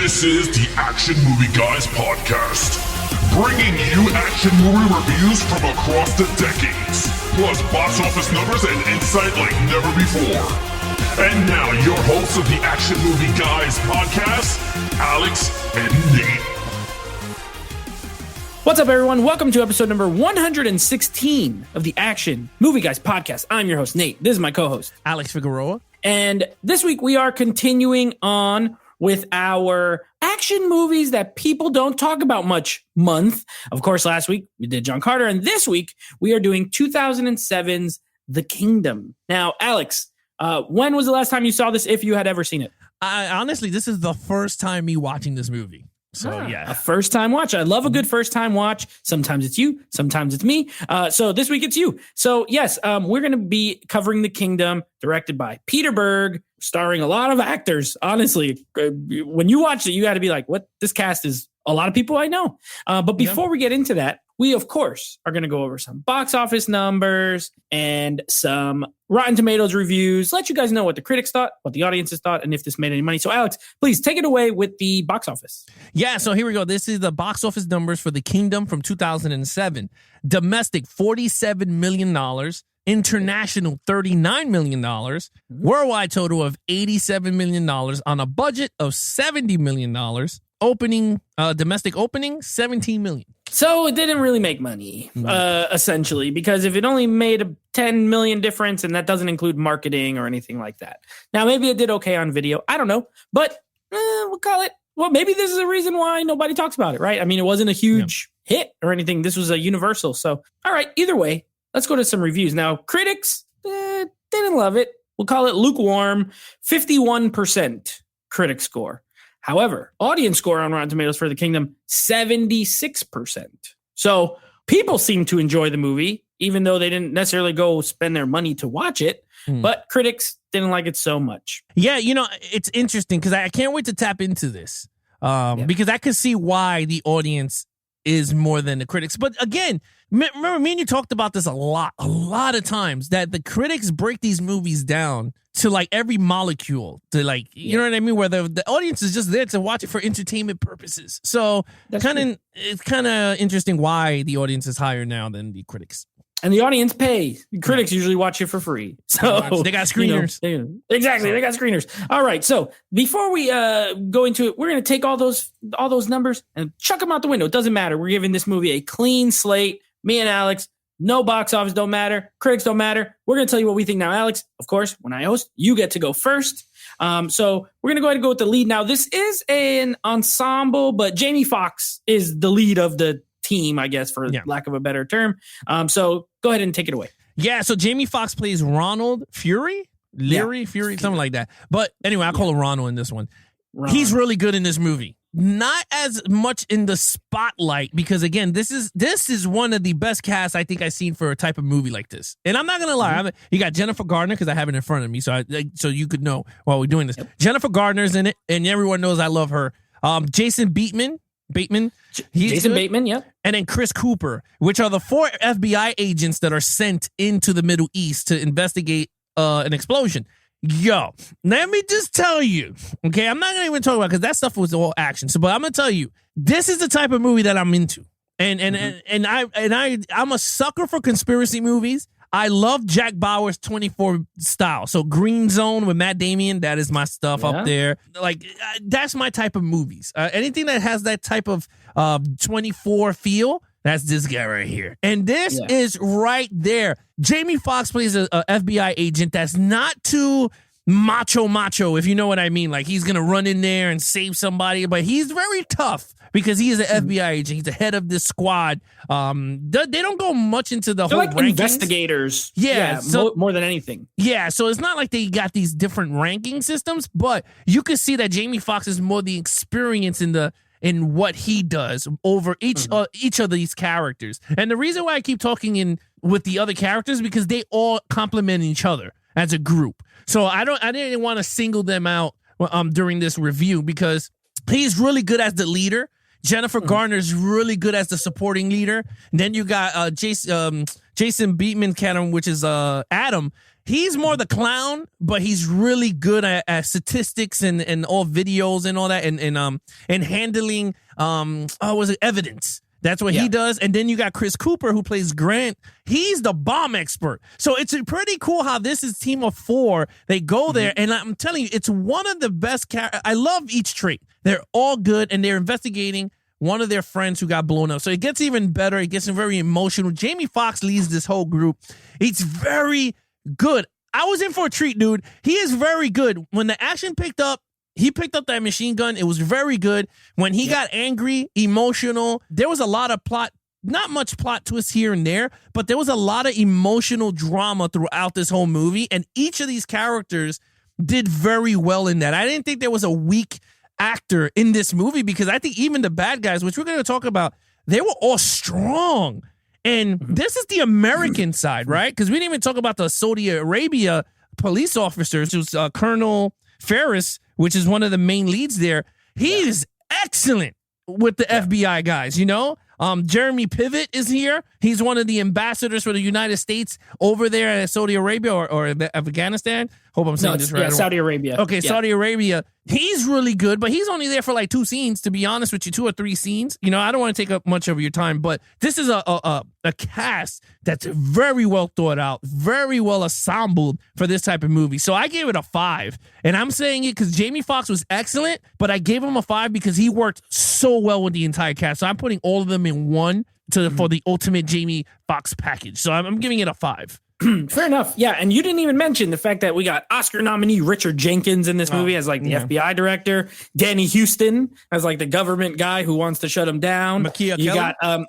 This is the Action Movie Guys podcast, bringing you action movie reviews from across the decades, plus box office numbers and insight like never before. And now, your hosts of the Action Movie Guys podcast, Alex and Nate. What's up, everyone? Welcome to episode number 116 of the Action Movie Guys podcast. I'm your host, Nate. This is my co-host, Alex Figueroa. And this week we are continuing on with our action movies that people don't talk about much month. Of course, last week we did John Carter, and this week we are doing 2007's The Kingdom. Now, Alex, when was the last time you saw this, if you had ever seen it? Honestly, this is the first time me watching this movie. So, yeah. A first time watch. I love a good first time watch. Sometimes it's you, sometimes it's me. So this week it's you. So yes, we're going to be covering The Kingdom, directed by Peter Berg, starring a lot of actors. Honestly, when you watch it, you got to be like, what? This cast is a lot of people I know. But before we get into that, we, of course, are going to go over some box office numbers and some Rotten Tomatoes reviews, let you guys know what the critics thought, what the audiences thought, and if this made any money. So, Alex, please take it away with the box office. Yeah, so here we go. This is the box office numbers for The Kingdom from 2007. Domestic, $47 million. International, $39 million. Worldwide total of $87 million on a budget of $70 million. Domestic opening, $17 million. So it didn't really make money, essentially, because if it only made a 10 million difference, and that doesn't include marketing or anything like that. Now, maybe it did okay on video. I don't know, but we'll call it. Well, maybe this is a reason why nobody talks about it, right? I mean, it wasn't a huge hit or anything. This was a Universal. So, all right, either way, let's go to some reviews. Now, critics didn't love it. We'll call it lukewarm, 51% critic score. However, audience score on Rotten Tomatoes for The Kingdom, 76%. So people seem to enjoy the movie, even though they didn't necessarily go spend their money to watch it. But critics didn't like it so much. Yeah, you know, it's interesting because I can't wait to tap into this because I can see why the audience is more than the critics. But again, remember, me and you talked about this a lot of times, that the critics break these movies down to like every molecule, to like, you know what I mean? Where the audience is just there to watch it for entertainment purposes. So it's kind of interesting why the audience is higher now than the critics. And the audience pay. The critics usually watch it for free. So they got screeners. Exactly. They got screeners. All right. So before we go into it, we're going to take all those numbers and chuck them out the window. It doesn't matter. We're giving this movie a clean slate. Me and Alex, no box office don't matter. Critics don't matter. We're going to tell you what we think now. Alex, of course, when I host, you get to go first. So we're going to go ahead and go with the lead. Now, this is an ensemble, but Jamie Foxx is the lead of the team, I guess, for lack of a better term. So go ahead and take it away. Yeah, so Jamie Foxx plays Ronald Fury? Fury, something like that. But anyway, I call him Ronald in this one. He's really good in this movie. Not as much in the spotlight because, again, this is one of the best casts I think I've seen for a type of movie like this. And I'm not going to lie. You got Jennifer Gardner, because I have it in front of me, so you could know while we're doing this. Yep. Jennifer Gardner's in it, and everyone knows I love her. Jason Bateman. Jason Bateman, yeah. And then Chris Cooper, which are the 4 FBI agents that are sent into the Middle East to investigate an explosion. Yo, let me just tell you, okay, I'm not going to even talk about because that stuff was all action. So, but I'm going to tell you, this is the type of movie that I'm into. And I'm a sucker for conspiracy movies. I love Jack Bauer's 24 style. So Green Zone with Matt Damon, that is my stuff up there. Like, that's my type of movies. Anything that has that type of 24 feel, that's this guy right here. And this is right there. Jamie Foxx plays a FBI agent that's not too macho, if you know what I mean. Like, he's going to run in there and save somebody, but he's very tough because he is an FBI agent. He's the head of this squad. They don't go much into the whole like rankings. Investigators. So, more than anything. Yeah, so it's not like they got these different ranking systems, but you can see that Jamie Foxx is more the experience in what he does over each of these characters. And the reason why I keep talking with the other characters is because they all complement each other as a group. So I didn't want to single them out during this review because he's really good as the leader. Jennifer Garner's really good as the supporting leader. And then you got Jason Bateman, which is Adam. he's more the clown, but he's really good at statistics and all videos and all that and handling evidence. That's what he does. And then you got Chris Cooper, who plays Grant. He's the bomb expert. So it's pretty cool how this is team of 4. They go there, and I'm telling you, it's one of the best I love each trait. They're all good, and they're investigating one of their friends who got blown up. So it gets even better. It gets very emotional. Jamie Foxx leads this whole group. It's very good. I was in for a treat, dude. He is very good. When the action picked up, he picked up that machine gun. It was very good. When he got angry, emotional, there was a lot of plot, not much plot twists here and there, but there was a lot of emotional drama throughout this whole movie. And each of these characters did very well in that. I didn't think there was a weak actor in this movie because I think even the bad guys, which we're going to talk about, they were all strong. And this is the American side, right? Because we didn't even talk about the Saudi Arabia police officers. It was Colonel Ferris, which is one of the main leads there. He is excellent with the FBI guys, you know? Jeremy Piven is here. He's one of the ambassadors for the United States over there in Saudi Arabia or Afghanistan. Hope I'm saying this right. Yeah, Saudi Arabia. Okay, Saudi Arabia. He's really good, but he's only there for like 2 scenes, to be honest with you, 2 or 3 scenes. You know, I don't want to take up much of your time, but this is a cast that's very well thought out, very well assembled for this type of movie. So I gave it a 5, and I'm saying it because Jamie Foxx was excellent, but I gave him a 5 because he worked so well with the entire cast. So I'm putting all of them in one for the ultimate Jamie Foxx package. So I'm giving it a 5. Fair enough. Yeah, and you didn't even mention the fact that we got Oscar nominee Richard Jenkins in this movie as like the FBI director, Danny Houston as like the government guy who wants to shut him down. Makia you Kelly?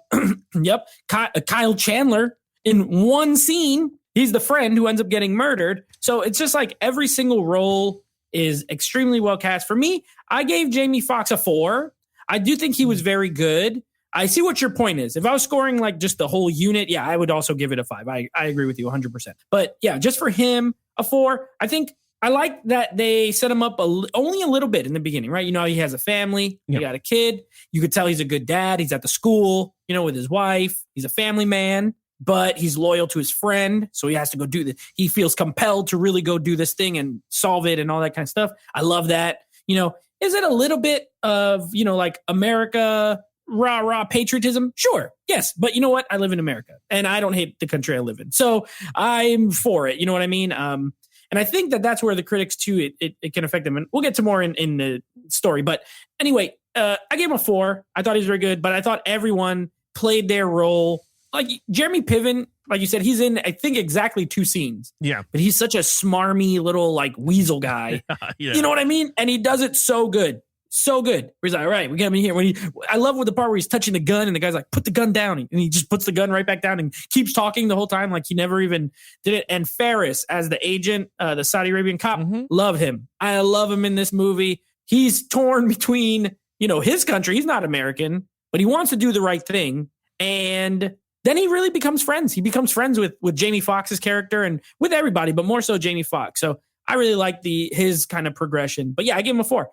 got Kyle Chandler in one scene. He's the friend who ends up getting murdered. So it's just like every single role is extremely well cast. For me, I gave Jamie Foxx a 4. I do think he was very good. I see what your point is. If I was scoring like just the whole unit, yeah, I would also give it a 5. I agree with you 100%. But yeah, just for him, a 4. I think I like that they set him up only a little bit in the beginning, right? You know, he has a family, he got a kid. You could tell he's a good dad. He's at the school, you know, with his wife. He's a family man, but he's loyal to his friend. So he has to go do this. He feels compelled to really go do this thing and solve it and all that kind of stuff. I love that. You know, is it a little bit of, you know, like America, rah patriotism? Sure. Yes. But you know what? I live in America and I don't hate the country I live in. So I'm for it. You know what I mean? And I think that that's where the critics too, it can affect them. And we'll get to more in the story. But anyway, I gave him a 4. I thought he was very good, but I thought everyone played their role. Like Jeremy Piven, like you said, he's in, I think, exactly 2 scenes. Yeah. But he's such a smarmy little like weasel guy. Yeah. You know what I mean? And he does it so good. So good. Where he's like, all right, we got him in here. I love with the part where he's touching the gun and the guy's like, put the gun down. And he just puts the gun right back down and keeps talking the whole time like he never even did it. And Ferris as the agent, the Saudi Arabian cop, love him. I love him in this movie. He's torn between, you know, his country. He's not American, but he wants to do the right thing. And then he really becomes friends. He becomes friends with Jamie Foxx's character and with everybody, but more so Jamie Foxx. So I really like his kind of progression. But yeah, I give him a 4.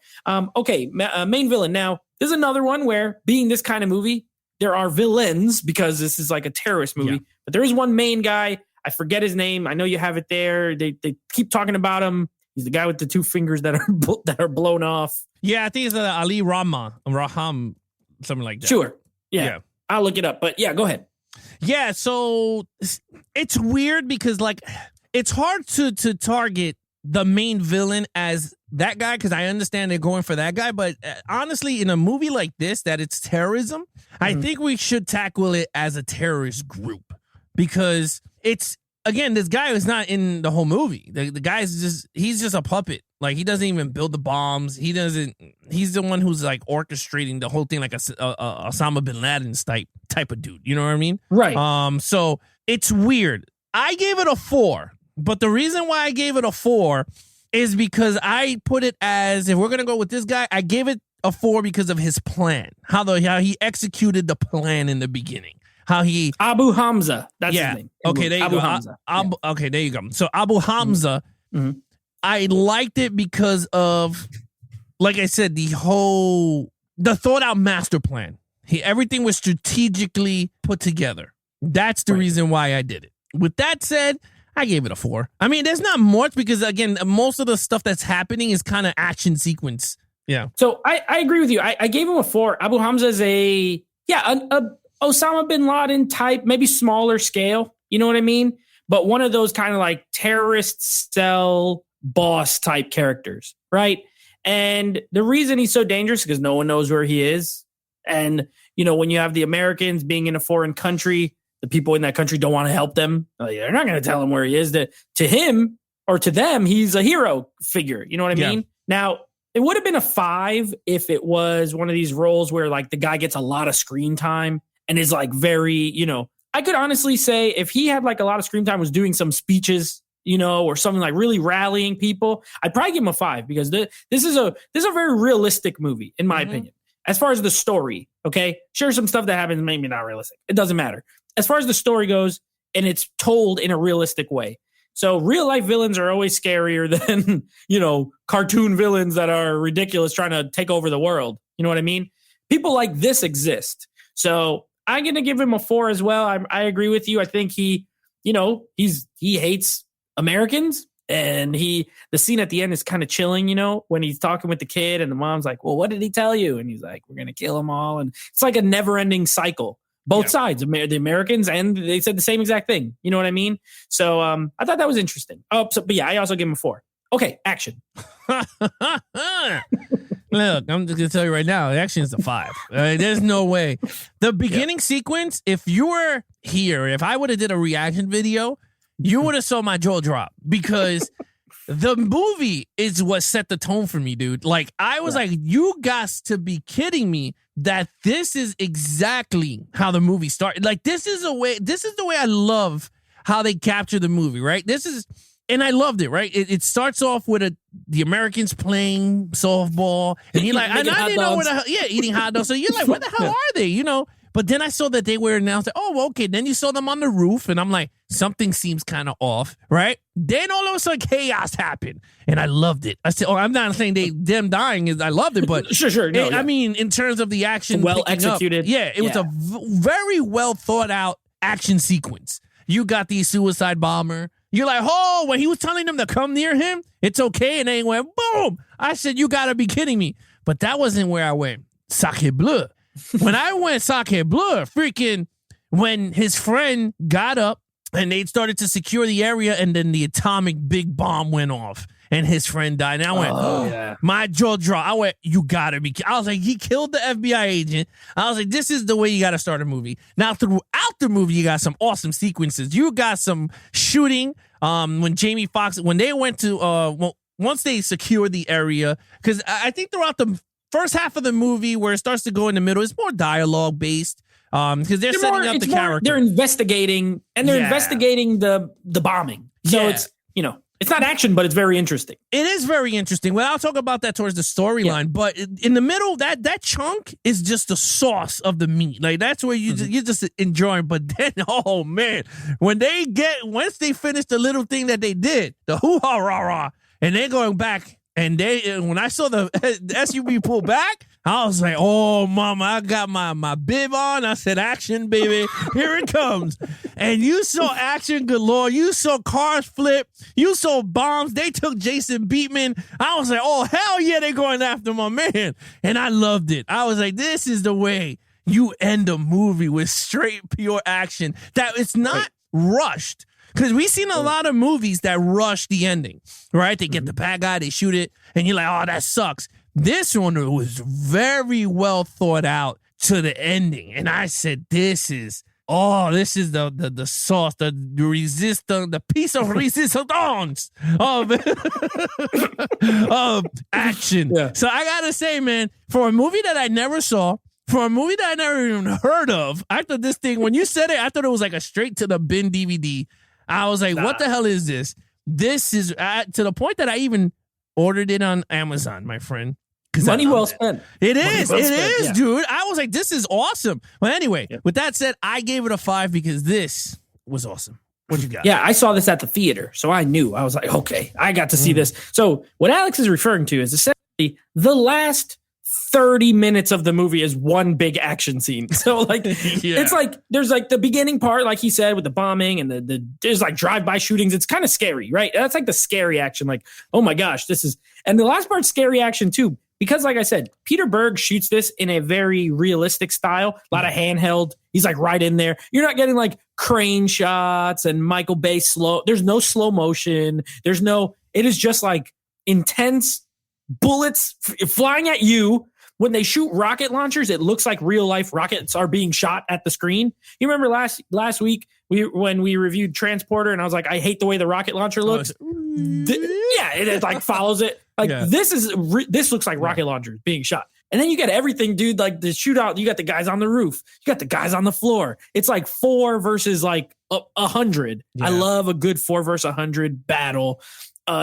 Okay, main villain. Now, there's another one where being this kind of movie, there are villains because this is like a terrorist movie. Yeah. But there is one main guy. I forget his name. I know you have it there. They keep talking about him. He's the guy with the 2 fingers that are blown off. Yeah, I think it's Ali Raham, something like that. Sure. Yeah. I'll look it up. But yeah, go ahead. Yeah, so it's weird because like it's hard to target the main villain as that guy because I understand they're going for that guy, but honestly, in a movie like this that it's terrorism, I think we should tackle it as a terrorist group because it's, again, this guy is not in the whole movie. The guy's he's just a puppet. Like he doesn't even build the bombs. He's the one who's like orchestrating the whole thing like a Osama bin Laden type of dude. You know what I mean? Right. So it's weird. I gave it a 4. But the reason why I gave it a 4 is because I put it as, if we're going to go with this guy, I gave it a 4 because of his plan, how he executed the plan in the beginning, how he... Abu Hamza. That's his name. Okay, there you go. Hamza. Okay, there you go. So Abu Hamza, I liked it because of, like I said, the thought out master plan. Everything was strategically put together. That's the reason why I did it. With that said, I gave it a 4. I mean, there's not much because, again, most of the stuff that's happening is kind of action sequence. Yeah. So I agree with you. I gave him a 4. Abu Hamza is a Osama bin Laden type, maybe smaller scale. You know what I mean? But one of those kind of like terrorist cell boss type characters, right? And the reason he's so dangerous is because no one knows where he is. And, when you have the Americans being in a foreign country, the people in that country don't want to help them. They're not going to tell him where he is. To him or to them, he's a hero figure. You know what I mean? Now, it would have been a 5 if it was one of these roles where like the guy gets a lot of screen time and is like very, I could honestly say if he had like a lot of screen time, was doing some speeches, or something like really rallying people, I'd probably give him a 5 because this is a very realistic movie, in my opinion. As far as the story, okay? Sure, some stuff that happens maybe not realistic. It doesn't matter. As far as the story goes, and it's told in a realistic way. So real life villains are always scarier than, cartoon villains that are ridiculous trying to take over the world. You know what I mean? People like this exist. So I'm going to give him a 4 as well. I agree with you. I think he hates Americans, and the scene at the end is kind of chilling, when he's talking with the kid and the mom's like, well, what did he tell you? And he's like, we're going to kill them all. And it's like a never ending cycle. Both sides, the Americans, and they said the same exact thing. You know what I mean? So I thought that was interesting. But yeah, I also give him a 4. Okay, action. Look, I'm just going to tell you right now, the action is a 5. There's no way. The beginning sequence, if you were here, if I would have did a reaction video, you would have saw my jaw drop because the movie is what set the tone for me, dude. Like, I was like, you got to be kidding me that this is exactly how the movie started. Like, this is the way I love how they capture the movie, right? And I loved it, right? It starts off with the Americans playing softball, and you're like, and I didn't know eating hot dogs. So you're like, where the hell are they? But then I saw that they were announced. Oh, well, okay. Then you saw them on the roof, and I'm like, something seems kind of off, right? Then all of a sudden, chaos happened, and I loved it. I said, I'm not saying them dying is I loved it, but sure. No, I mean, in terms of the action, well executed. It was a very well thought out action sequence. You got the suicide bomber. You're like, oh, when he was telling them to come near him, it's okay, and they went boom. I said, you got to be kidding me. But that wasn't where I went. Sacre bleu. When I went sacre bleu, freaking, when his friend got up and they started to secure the area, and then the atomic big bomb went off and his friend died. And I went, my jaw dropped. I went, you gotta be. I was like, he killed the FBI agent. I was like, this is the way you gotta start a movie. Now, throughout the movie, you got some awesome sequences. You got some shooting. When Jamie Foxx, when they went to, once they secured the area, because I think throughout the first half of the movie where it starts to go in the middle, it's more dialogue based. Because they're setting up the character. They're investigating, and they're investigating the bombing. So it's, it's not action, but it's very interesting. It is very interesting. Well, I'll talk about that towards the storyline. But in the middle, that chunk is just the sauce of the meat. Like, that's where you're just enjoying. But then, oh man, once they finish the little thing that they did, the hoo-ha rah-rah, and they're going back. And when I saw the SUV pull back, I was like, oh, mama, I got my bib on. I said, action, baby. Here it comes. And you saw action galore. You saw cars flip. You saw bombs. They took Jason Bateman. I was like, oh, hell yeah, they're going after my man. And I loved it. I was like, this is the way you end a movie, with straight, pure action. That it's not rushed. Because we've seen a lot of movies that rush the ending, right? They get the bad guy, they shoot it, and you're like, oh, that sucks. This one was very well thought out to the ending. And I said, this is the sauce, the piece of resistance of action. Yeah. So I got to say, man, for a movie that I never saw, for a movie that I never even heard of, I thought this thing, when you said it, I thought it was like a straight to the bin DVD. I was like, what the hell is this? This is to the point that I even ordered it on Amazon, my friend. Money well spent. It is, dude. I was like, this is awesome. Well, anyway, with that said, I gave it a 5 because this was awesome. What you got? Yeah, I saw this at the theater, so I knew. I was like, okay, I got to see this. So what Alex is referring to is essentially the last 30 minutes of the movie is one big action scene. So like, it's like, there's like the beginning part, like he said, with the bombing and there's like drive-by shootings. It's kind of scary, right? That's like the scary action. Like, oh my gosh, and the last part's scary action too. Because like I said, Peter Berg shoots this in a very realistic style, a lot of handheld. He's like right in there. You're not getting like crane shots and Michael Bay there's no slow motion. It is just like intense bullets flying at you. When they shoot rocket launchers, it looks like real life rockets are being shot at the screen. You remember last week when we reviewed Transporter, and I was like, I hate the way the rocket launcher looks. It like follows it. Like this looks like rocket launchers being shot. And then you get everything, dude. Like the shootout, you got the guys on the roof, you got the guys on the floor. It's like 4 versus like 100. Yeah. I love a good 4 versus 100 battle.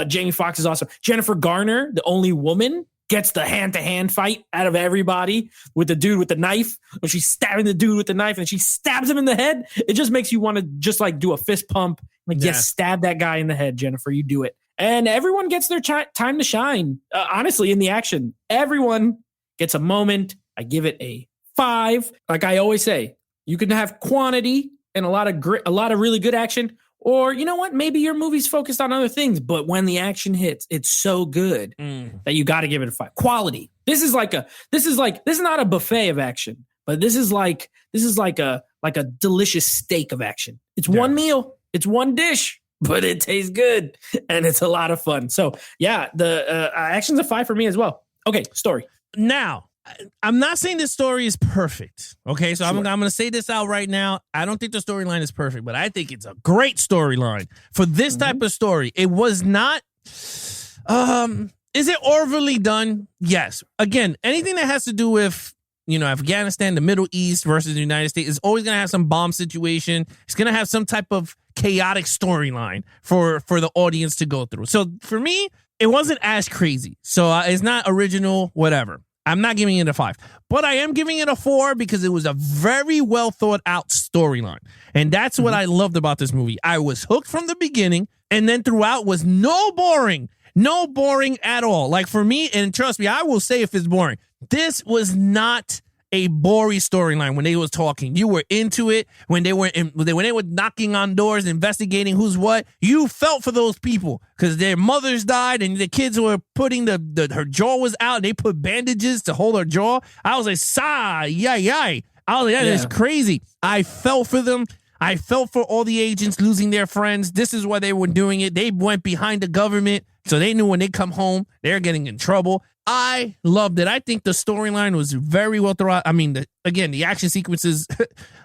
Jamie Foxx is awesome. Jennifer Garner, the only woman, gets the hand-to-hand fight out of everybody with the dude with the knife. When she's stabbing the dude with the knife and she stabs him in the head, it just makes you want to just like do a fist pump. Like, yes, stab that guy in the head, Jennifer. You do it. And everyone gets their time to shine. Honestly, in the action, everyone gets a moment. I give it a 5. Like I always say, you can have quantity and a lot of really good action. Or, you know what? Maybe your movie's focused on other things, but when the action hits, it's so good that you got to give it a 5. Quality. This is not a buffet of action, but this is like a delicious steak of action. It's one meal, it's one dish, but it tastes good and it's a lot of fun. So yeah, the action's a 5 for me as well. Okay, story. Now, I'm not saying this story is perfect. Okay, so sure. I'm going to say this out right now. I don't think the storyline is perfect, but I think it's a great storyline for this type of story. It was not. Is it overly done? Yes. Again, anything that has to do with Afghanistan, the Middle East versus the United States is always going to have some bomb situation. It's going to have some type of chaotic storyline for the audience to go through. So for me, it wasn't as crazy. So it's not original, whatever. I'm not giving it a 5, but I am giving it a 4 because it was a very well thought out storyline. And that's what I loved about this movie. I was hooked from the beginning, and then throughout was no boring at all. Like for me, and trust me, I will say if it's boring, this was not a boring storyline. When they was talking, you were into it. When they were knocking on doors, investigating who's what, you felt for those people because their mothers died and the kids were putting her jaw was out. And they put bandages to hold her jaw. I was like, yay. I was like, that is crazy. I felt for them. I felt for all the agents losing their friends. This is why they were doing it. They went behind the government, so they knew when they come home, they're getting in trouble. I loved it. I think the storyline was very well throughout. I mean, the action sequences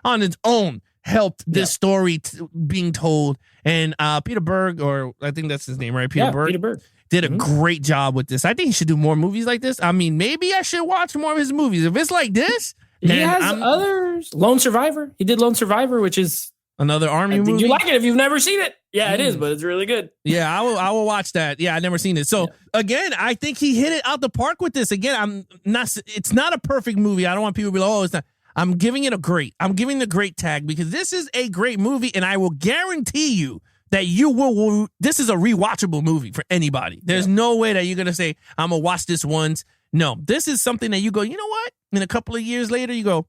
on its own helped this story being told. And Peter Berg, or I think that's his name, right? Peter Berg did a great job with this. I think he should do more movies like this. I mean, maybe I should watch more of his movies. If it's like this, he has others. Lone Survivor. He did Lone Survivor, which is another army movie. Did you like it if you've never seen it? Yeah, it is, but it's really good. Yeah, I will watch that. Yeah, I've never seen it. So again, I think he hit it out the park with this. Again, it's not a perfect movie. I don't want people to be like, oh, it's not. I'm giving it a great. I'm giving the great tag because this is a great movie, and I will guarantee you that you will. This is a rewatchable movie for anybody. There's no way that you're gonna say, I'm gonna watch this once. No, this is something that you go, you know what? And a couple of years later, you go,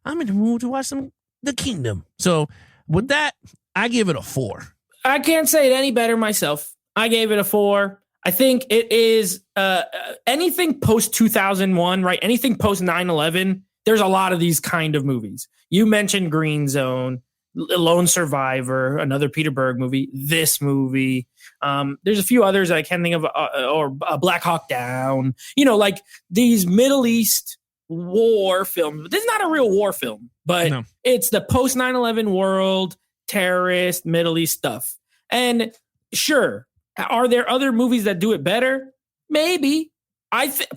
I'm in the mood to watch some The Kingdom. So with that, I give it a 4. I can't say it any better myself. I gave it a 4. I think it is anything post 2001, right? Anything post 9/11. There's a lot of these kind of movies. You mentioned Green Zone, Lone Survivor, another Peter Berg movie, this movie. There's a few others I can't think of, or Black Hawk Down. Like these Middle East war films. This is not a real war film, but it's the post 9/11 world, terrorist, Middle East stuff. And sure, are there other movies that do it better? Maybe.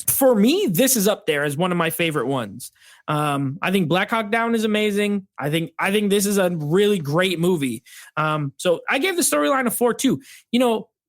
For me, this is up there as one of my favorite ones. I think Black Hawk Down is amazing. I think this is a really great movie. So I gave the storyline a 4 too.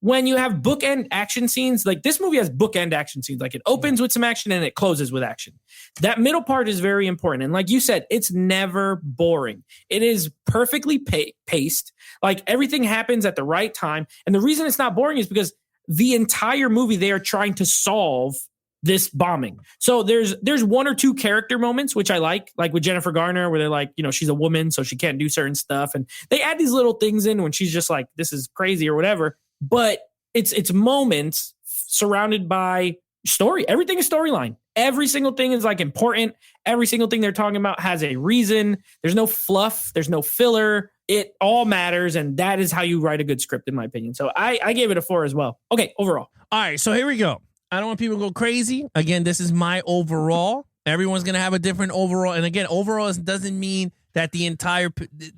When you have bookend action scenes, like this movie has bookend action scenes, like it opens with some action and it closes with action. That middle part is very important. And like you said, it's never boring. It is perfectly paced. Like everything happens at the right time. And the reason it's not boring is because the entire movie, they are trying to solve this bombing. So there's one or two character moments which I like with Jennifer Garner, where they're like, she's a woman, so she can't do certain stuff, and they add these little things in when she's just like, this is crazy or whatever. But it's moments surrounded by story. Everything is storyline. Every single thing is like important. Every single thing they're talking about has a reason. There's no fluff. There's no filler. It all matters, and that is how you write a good script, in my opinion. So I gave it a 4 as well. Okay, overall. All right, so here we go. I don't want people to go crazy. Again, this is my overall. Everyone's going to have a different overall. And again, overall doesn't mean that the entire...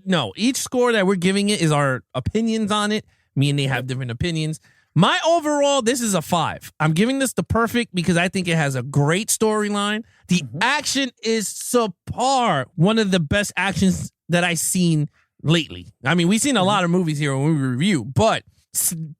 No, each score that we're giving it is our opinions on it. Me and they have different opinions. My overall, this is a 5. I'm giving this the perfect because I think it has a great storyline. The action is subpar. One of the best actions that I've seen lately. I mean, we've seen a lot of movies here when we review, but...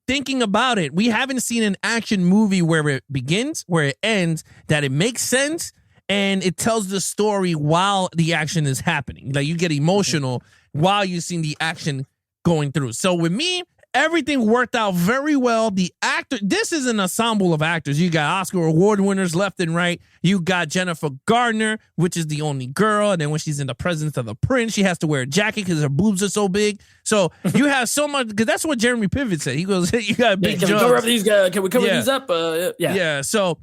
thinking about it, we haven't seen an action movie where it begins, where it ends, that it makes sense, and it tells the story while the action is happening. Like, you get emotional while you're seeing the action going through. So with me, everything worked out very well. This is an ensemble of actors. You got Oscar award winners left and right. You got Jennifer Gardner, which is the only girl. And then when she's in the presence of the prince, she has to wear a jacket because her boobs are so big. So you have so much, because that's what Jeremy Piven said. He goes, you got big Can we cover up these guys? Can we cover these up? Yeah. So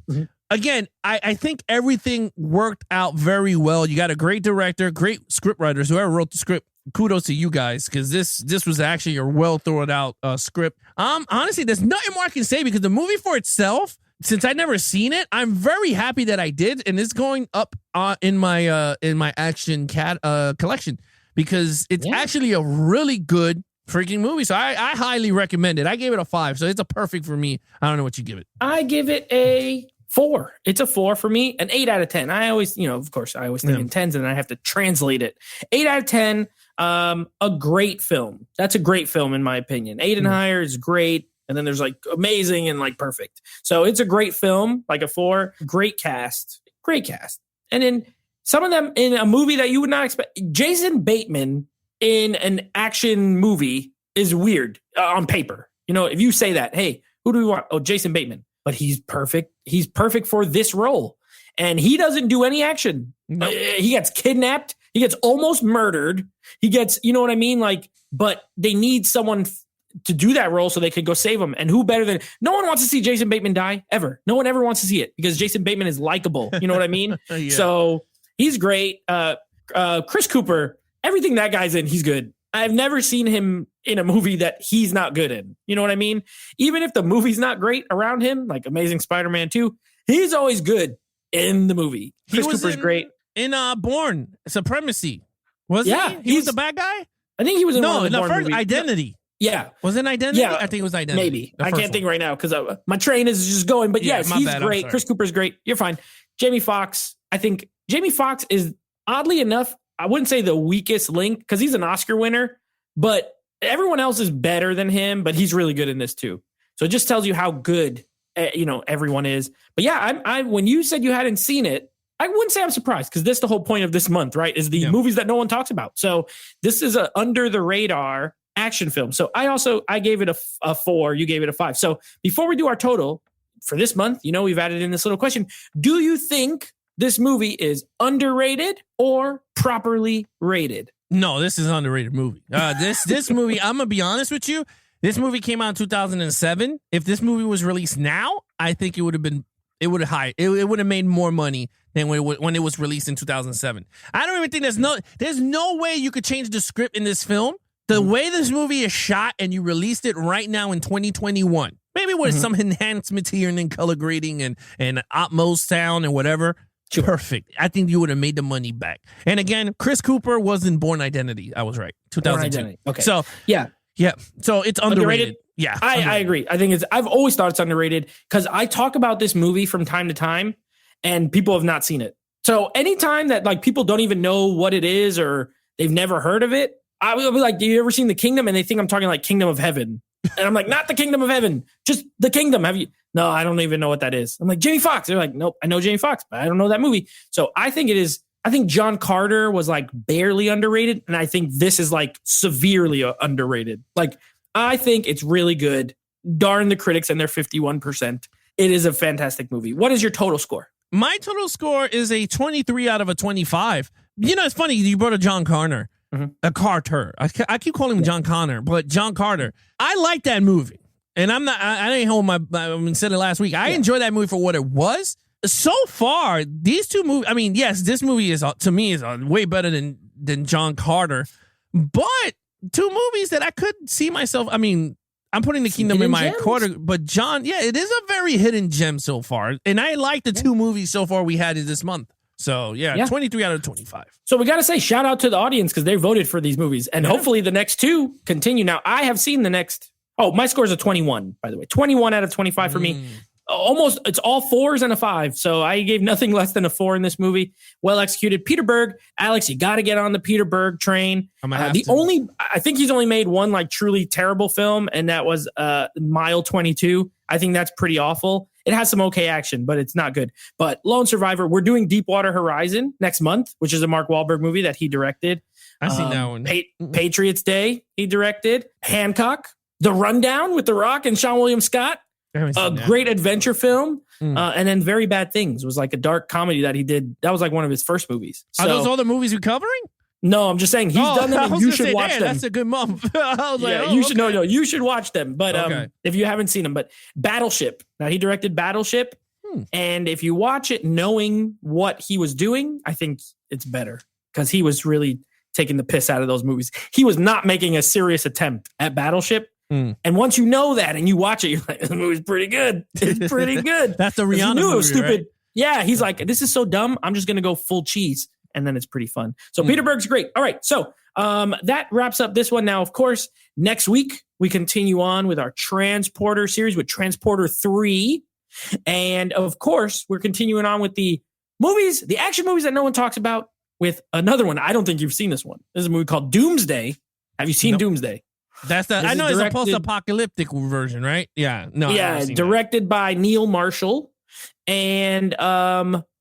again, I think everything worked out very well. You got a great director, great script writers, whoever wrote the script. Kudos to you guys, because this was actually a well thought out script. Honestly, there's nothing more I can say because the movie for itself, since I'd never seen it, I'm very happy that I did, and it's going up in my action collection because it's actually a really good freaking movie. So I highly recommend it. I gave it a 5, so it's a perfect for me. I don't know what you give it. I give it a 4. It's a 4 for me. An 8 out of 10. I always, of course, I always think in 10s, and I have to translate it. 8 out of 10. A great film. That's a great film in my opinion. 8 and higher is great. And then there's like amazing and like perfect. So it's a great film, like a 4. Great cast. And then some of them in a movie that you would not expect. Jason Bateman in an action movie is weird on paper. If you say that, hey, who do we want? Oh, Jason Bateman. But he's perfect. He's perfect for this role. And he doesn't do any action. Nope. He gets kidnapped. He gets almost murdered. He gets, you know what I mean? But they need someone to do that role so they could go save him. And who better than, no one wants to see Jason Bateman die ever. No one ever wants to see it because Jason Bateman is likable. You know what I mean? Yeah. So he's great. Chris Cooper, everything that guy's in, he's good. I've never seen him in a movie that he's not good in. You know what I mean? Even if the movie's not great around him, like Amazing Spider-Man 2, he's always good in the movie. Chris Cooper's great. In Bourne Supremacy. Was he was the bad guy? I think he was in one of the first movies. Identity. Yeah. Was it Identity? Yeah. I think it was Identity. Maybe. I can't think right now because my train is just going. But yes, he's great. Chris Cooper's great. You're fine. Jamie Foxx. I think Jamie Foxx is, oddly enough, I wouldn't say the weakest link because he's an Oscar winner, but everyone else is better than him, but he's really good in this too. So it just tells you how good, everyone is. But yeah, I when you said you hadn't seen it, I wouldn't say I'm surprised because that's the whole point of this month, right? Is the movies that no one talks about. So this is a under the radar action film. So I gave it a 4. You gave it a 5. So before we do our total for this month, we've added in this little question. Do you think this movie is underrated or properly rated? No, this is an underrated movie. This movie, I'm going to be honest with you. This movie came out in 2007. If this movie was released now, I think it would have made more money than when it was released in 2007. I don't even think there's no way you could change the script in this film. The way this movie is shot and you released it right now in 2021, maybe with some enhancements here and then color grading and Atmos sound and whatever. Sure. Perfect. I think you would have made the money back. And again, Chris Cooper was in Bourne Identity. I was right. 2002. Okay. So yeah. So it's underrated. Yeah. I agree. I've always thought it's underrated because I talk about this movie from time to time and people have not seen it. So anytime that like people don't even know what it is or they've never heard of it, I will be like, "Do you ever seen The Kingdom?" And they think I'm talking like Kingdom of Heaven. And I'm like, not The Kingdom of Heaven, just The Kingdom. Have you? No, I don't even know what that is. I'm like, Jamie Foxx. They're like, nope, I know Jamie Foxx, but I don't know that movie. So I think it is. I think John Carter was like barely underrated. And I think this is like severely underrated. Like, I think it's really good. Darn the critics and their 51%. it is a fantastic movie. What is your total score? My total score is a 23 out of a 25. You know, it's funny. You brought up John Connor. Carter. I keep calling him John Connor, but John Carter. I like that movie. And I'm not, I didn't hold I said it last week. I enjoyed that movie for what it was. So far, these two movies, I mean, yes, this movie is, to me, is way better than John Carter. But two movies that I could see myself, I mean, I'm putting The Kingdom in my quarter, but John, yeah, it is a very hidden gem so far. And I like the two movies so far we had this month. So, yeah, 23 out of 25. So we got to say shout out to the audience because they voted for these movies. And hopefully the next two continue. Now, I have seen the next. Oh, my score is a 21, by the way. 21 out of 25 for me. Almost, it's all 4s and a 5. So I gave nothing less than a 4 in this movie. Well executed. Peter Berg. Alex, you got to get on the Peter Berg train. I think he's only made one like truly terrible film, and that was Mile 22. I think that's pretty awful. It has some okay action, but it's not good. But Lone Survivor, we're doing Deepwater Horizon next month, which is a Mark Wahlberg movie that he directed. I've seen that one. Patriots Day, he directed. Hancock, The Rundown with The Rock and Sean William Scott. A great adventure film. And then Very Bad Things was like a dark comedy that he did. That was like one of his first movies. Are those all the movies you're covering? No, I'm just saying he's done them and you should watch them. That's a good month. I was like, you should know. No, you should watch them. But if you haven't seen them, but Battleship. Now he directed Battleship. And if you watch it knowing what he was doing, I think it's better because he was really taking the piss out of those movies. He was not making a serious attempt at Battleship. And once you know that and you watch it, you're like, this movie's pretty good. It's pretty good. That's the Rihanna movie, it was stupid. Right? Yeah, he's like, this is so dumb. I'm just going to go full cheese. And then it's pretty fun. So Peter Berg's great. All right. So that wraps up this one. Now, of course, next week, we continue on with our Transporter series with Transporter 3. And of course, we're continuing on with the movies, the action movies that no one talks about with another one. I don't think you've seen this one. This is a movie called Doomsday. Have you seen Doomsday? I know it's a post-apocalyptic version, right? Yeah. No. Yeah. Directed by Neil Marshall. And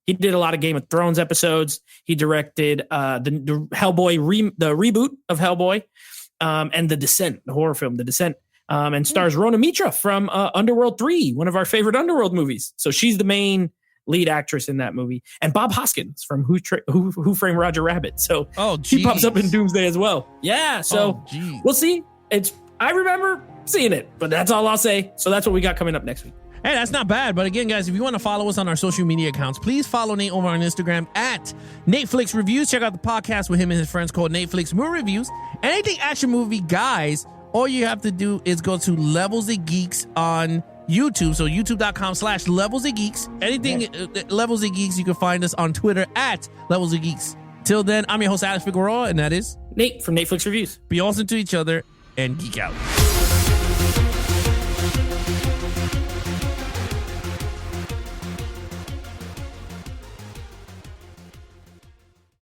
he did a lot of Game of Thrones episodes. He directed the Hellboy, the reboot of Hellboy, and The Descent, the horror film, The Descent, and stars Rona Mitra from Underworld 3, one of our favorite Underworld movies. So she's the main lead actress in that movie. And Bob Hoskins from Who Framed Roger Rabbit. So he pops up in Doomsday as well. Yeah, so we'll see. I remember seeing it, but that's all I'll say. So that's what we got coming up next week. Hey, that's not bad. But again, guys, if you want to follow us on our social media accounts, please follow Nate over on Instagram at NateFlix Reviews. Check out the podcast with him and his friends called NateFlix Movie Reviews. Anything action movie, guys, all you have to do is go to Levels of Geeks on YouTube. So youtube.com/Levels of Geeks. Anything Levels of Geeks, you can find us on Twitter at Levels of Geeks. Till then, I'm your host, Alex Figueroa, and that is Nate from NateFlix Reviews. Be awesome to each other and geek out.